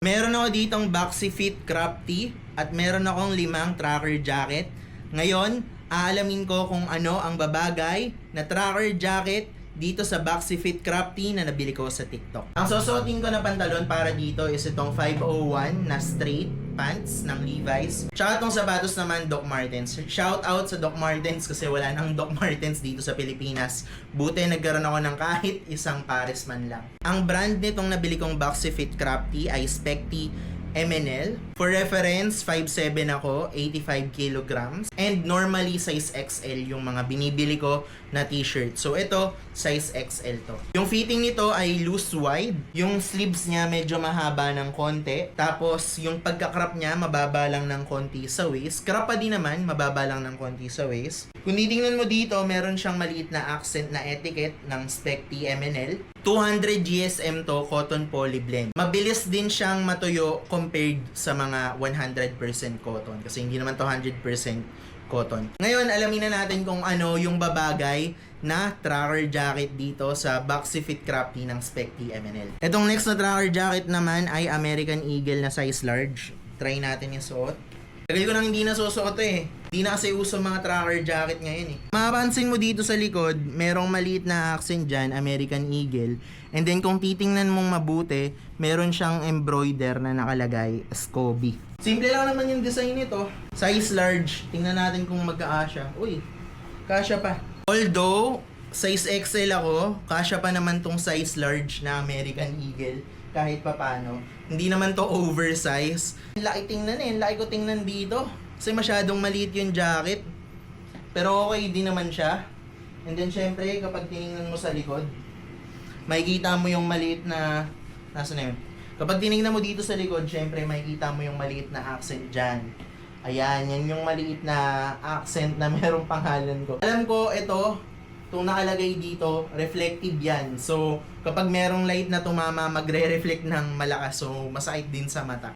Meron ako ditong Boxy Fit Crop Tee at meron akong 5 tracker jacket. Ngayon, aalamin ko kung ano ang babagay na tracker jacket dito sa Boxy Fit Crop Tee na nabili ko sa TikTok. Ang susuotin ko na pantalon para dito is itong 501 na straight pants ng Levi's. Tsaka itong sapatos naman, Doc Martens. Shout out sa Doc Martens kasi wala nang Doc Martens dito sa Pilipinas. Buti nagkaroon ako ng kahit isang pares man lang. Ang brand nitong nabili kong Boxy Fit Crop Tee ay Specti MNL. For reference, 5'7 ako, 85 kilograms. And normally, size XL yung mga binibili ko na t-shirt. So, ito, size XL to. Yung fitting nito ay loose wide. Yung sleeves niya medyo mahaba ng konti. Tapos, yung pagka-crop niya, mababa lang ng konti sa waist. Crop pa din naman, mababa lang ng konti sa waist. Kung titingnan mo dito, meron siyang maliit na accent na etiquette ng Specti MNL. 200 GSM to, cotton poly blend. Mabilis din siyang matuyo compared sa mga 100% cotton. Kasi hindi naman to 100% cotton. Ngayon, alamin na natin kung ano yung babagay na tracker jacket dito sa Boxy Fit Crop Tee ng Specti MNL. Itong next na tracker jacket naman ay American Eagle na size large. Try natin yung suot. Tagal ko nang hindi nasusuot eh. Hindi na kasi uso mga tracker jacket ngayon eh. Mapapansin mo dito sa likod, merong maliit na accent dyan, American Eagle. And then kung titingnan mong mabuti, meron siyang embroider na nakalagay, Scoby. Simple lang naman yung design nito. Size large. Tingnan natin kung magkaasya. Uy, kasya pa. Although, size XL ako, kasya pa naman tong size large na American Eagle. Kahit papano. Hindi naman to oversize. Laki tingnan eh. Laki ko tingnan dito. Kasi masyadong maliit yung jacket. Pero okay din naman siya. And then syempre, kapag tinignan mo sa likod, makikita mo yung maliit na... Nasaan na yun? Kapag tinignan mo dito sa likod, syempre makikita mo yung maliit na accent dyan. Ayan, yan yung maliit na accent na merong pangalan ko. Alam ko, ito, itong nakalagay dito, reflective yan. So, kapag merong light na tumama, magre-reflect ng malakas. So, masakit din sa mata.